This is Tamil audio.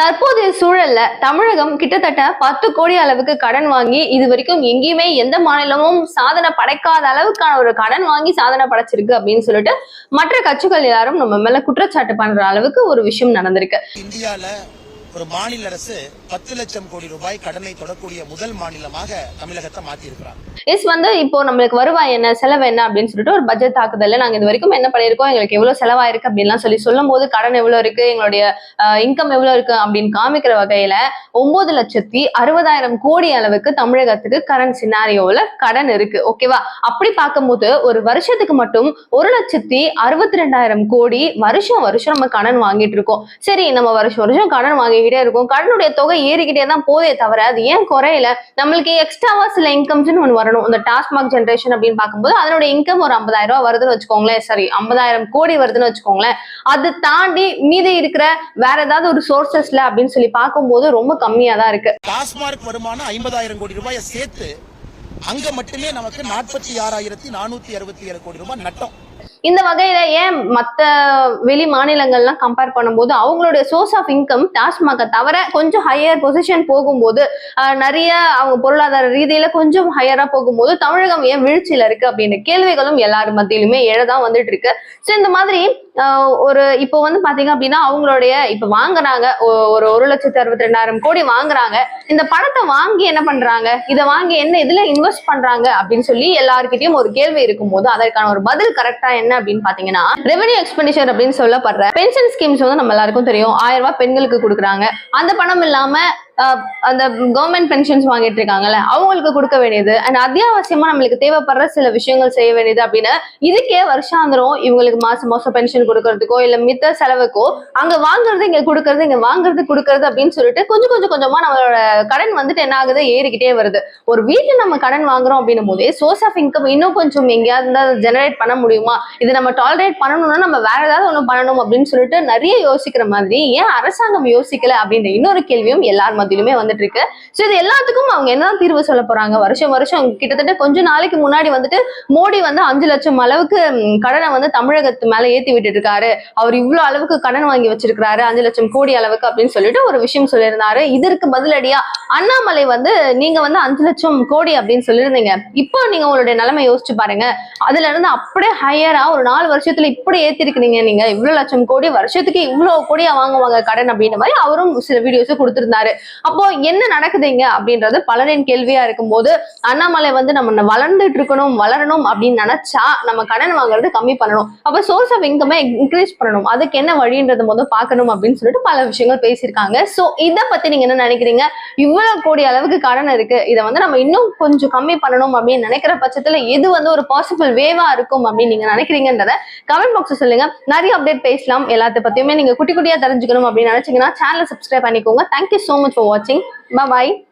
தற்போதைய சூழல்ல தமிழகம் கிட்டத்தட்ட 10 கோடி அளவுக்கு கடன் வாங்கி இது வரைக்கும் எங்கேயுமே எந்த மாநிலமும் சாதனை படைக்காத அளவுக்கான ஒரு கடன் வாங்கி சாதனை படைச்சிருக்கு அப்படின்னு சொல்லிட்டு மற்ற கட்சிகள் எல்லாரும் நம்ம மேல குற்றச்சாட்டு பண்ற அளவுக்கு ஒரு விஷயம் நடந்திருக்கு. இந்தியால ஒரு மாநில அரசு 10 லட்சம் கோடி ரூபாய் கடனை தொடக்கூடிய முதல் மாநிலமாக தமிழகத்தை மாத்தி இருக்கிறாங்க. இப்போ நம்மளுக்கு வருவாய் என்ன செலவு என்ன அப்படின்னு சொல்லிட்டு ஒரு பட்ஜெட் தாக்குதல்ல நாங்க இது வரைக்கும் என்ன பண்ணிருக்கோம், எங்களுக்கு எவ்வளவு செலவாயிருக்கு அப்படின்லாம் சொல்லும் போது கடன் எவ்வளவு இருக்கு, எங்களுடைய இன்கம் எவ்வளவு இருக்கு அப்படின்னு காமிக்கிற வகையில 9,60,000 கோடி அளவுக்கு தமிழகத்துக்கு கரண்ட் சினாரியோல கடன் இருக்கு. ஓகேவா? அப்படி பார்க்கும்போது ஒரு வருஷத்துக்கு மட்டும் 1,62,200 கோடி வருஷம் நம்ம கடன் வாங்கிட்டு இருக்கோம். சரி, நம்ம வருஷம் கடன் வாங்கிக்கிட்டே இருக்கும், கடனுடைய தொகை ஏறிக்கிட்டே தான் போதே தவிர அது ஏன் குறையல? நம்மளுக்கு எக்ஸ்ட்ராவா சில இன்கம்ஸ்னு ஒன்று வரணும். இந்த டாஸ்மாக் ஜென்ரேஷன் அப்படின்னு பார்க்கும்போது அதனுடைய இன்கம் ஒரு 50,000 ரூபாய் வருதுன்னு வச்சுக்கோங்களேன். சரி, 50,000 கோடி வருதுன்னு வச்சுக்கோங்களேன். அது தாண்டி மீதி இருக்கிற வேற ஏதாவது ஒரு சோர்சஸ்ல அப்படின்னு சொல்லி பார்க்கும்போது ரொம்ப கம்மியா தான் இருக்கு. டாஸ்மாக் வருமானம் 50,000 கோடி ரூபாயை சேர்த்து அங்க மட்டுமே நமக்கு 46,467 கோடி ரூபாய் நட்டம். இந்த வகையில ஏன் மத்த வெளி மாநிலங்கள்லாம் கம்பேர் பண்ணும்போது அவங்களுடைய சோர்ஸ் ஆஃப் இன்கம் டாஸ்மாக தவிர கொஞ்சம் ஹையர் பொசிஷன் போகும்போது, நிறைய அவங்க பொருளாதார ரீதியில கொஞ்சம் ஹையரா போகும்போது தமிழகம் ஏன் வீழ்ச்சியில இருக்கு அப்படின்ற கேள்விகளும் எல்லாரும் மத்தியிலுமே எழதான் வந்துட்டு இருக்கு. சோ இந்த மாதிரி ஒரு இப்போ பாத்தீங்க அப்படின்னா அவங்களுடைய இப்ப வாங்குறாங்க, ஒரு 1,62,200 கோடி வாங்குறாங்க. இந்த பணத்தை வாங்கி என்ன பண்றாங்க, இதை வாங்கி என்ன இதுல இன்வெஸ்ட் பண்றாங்க அப்படின்னு சொல்லி எல்லாருக்கிட்டையும் ஒரு கேள்வி இருக்கும் போது அதற்கான ஒரு பதில் கரெக்டா என்ன அப்படின்னு பாத்தீங்கன்னா, ரெவென்யூ எக்ஸ்பெண்டிச்சர் அப்படின்னு சொல்லப்படுற பென்ஷன் ஸ்கீம்ஸ் நம்ம எல்லாருக்கும் தெரியும். 1000 ரூபாய் பெண்களுக்கு கொடுக்குறாங்க. அந்த பணம் இல்லாம அந்த கவர்மெண்ட் பென்ஷன்ஸ் வாங்கிட்டு இருக்காங்கல்ல, அவங்களுக்கு கொடுக்க வேண்டியது அண்ட் அத்தியாவசியமா நம்மளுக்கு தேவைப்படுற சில விஷயங்கள் செய்ய வேண்டியது அப்படின்னு இதுக்கே வருஷாந்திரம் இவங்களுக்கு மாசம் பென்ஷன் கொடுக்கறதுக்கோ இல்ல மித்த செலவுக்கோ அங்க வாங்குறது இங்க கொடுக்கறது இங்க வாங்குறது கொடுக்கறது அப்படின்னு சொல்லிட்டு கொஞ்சமா நம்மளோட கடன் என்ன ஆகுது, ஏறிக்கிட்டே வருது. ஒரு வீட்டுல நம்ம கடன் வாங்குறோம் அப்படின்னும் போதே சோர்ஸ் ஆஃப் இன்கம் இன்னும் கொஞ்சம் எங்கேயாவது ஜெனரேட் பண்ண முடியுமா, இது நம்ம டாலரேட் பண்ணணும்னா நம்ம வேற ஏதாவது ஒண்ணு பண்ணணும் அப்படின்னு சொல்லிட்டு நிறைய யோசிக்கிற மாதிரி ஏன் அரசாங்கம் யோசிக்கல அப்படின்ற இன்னொரு கேள்வியும் எல்லாரும் வந்துட்டு இருக்கு. சோ இது எல்லாத்துக்கும் அவங்க என்ன தீர்வு சொல்ல போறாங்க? வருஷம் கிட்டத்தட்ட கொஞ்ச நாளைக்கு முன்னாடி மோடி 5 லட்சம் அளவுக்கு கடனை தமிழகத்து மேல ஏத்தி விட்டு இருக்காரு. அவர் இவ்வளவு அளவுக்கு கடன் வாங்கி வச்சிருக்காரு 5 லட்சம் கோடி அளவுக்கு அப்படின்னு சொல்லிட்டு ஒரு விஷயம் சொல்லியிருந்தாரு. இதற்கு பதிலடியா அண்ணாமலை நீங்க 5 லட்சம் கோடி அப்படின்னு சொல்லியிருந்தீங்க, இப்போ நீங்க உங்களுடைய நிலைமை யோசிச்சு பாருங்க, அதுல இருந்து அப்படியே ஹையரா ஒரு 4 வருஷத்துல இப்படி ஏத்தி இருக்கீங்க. நீங்க இவ்வளவு லட்சம் கோடி வருஷத்துக்கு இவ்வளவு கோடியா வாங்குவாங்க கடன் அப்படின்ற மாதிரி அவரும் சில வீடியோஸ் கொடுத்திருந்தாரு. அப்போ என்ன நடக்குதுங்க அப்படின்றது பலரின் கேள்வியா இருக்கும் போது அண்ணாமலை நம்ம வளர்ந்துட்டு இருக்கணும், வளரணும் அப்படின்னு நினைச்சா நம்ம கடன் வாங்குறது கம்மி பண்ணணும். அப்ப சோர்ஸ் ஆஃப் இன்கம் இன்க்ரீஸ் பண்ணணும். அதுக்கு என்ன வழின்றது பார்க்கணும் அப்படின்னு சொல்லிட்டு பல விஷயங்கள் பேசியிருக்காங்க. சோ இதை பத்தி நீங்க என்ன நினைக்கிறீங்க? இவ்வளவு கோடி அளவுக்கு கடன் இருக்கு, இதை நம்ம இன்னும் கொஞ்சம் கம்மி பண்ணணும் அப்படின்னு நினைக்கிற பட்சத்துல எது ஒரு பாசிபிள் வேவா இருக்கும் அப்படின்னு நீங்க நினைக்கிறீங்கன்றத கமெண்ட் பாக்ஸ் சொல்லுங்க. நிறைய அப்டேட் பேசலாம். எல்லாத்த பத்தியுமே நீங்க குட்டியா தெரிஞ்சுக்கணும் அப்படின்னு நினைச்சீங்கன்னா சேனலை சப்ஸ்கிரைப் பண்ணிக்கோங்க. Thank you so much for watching. Bye bye.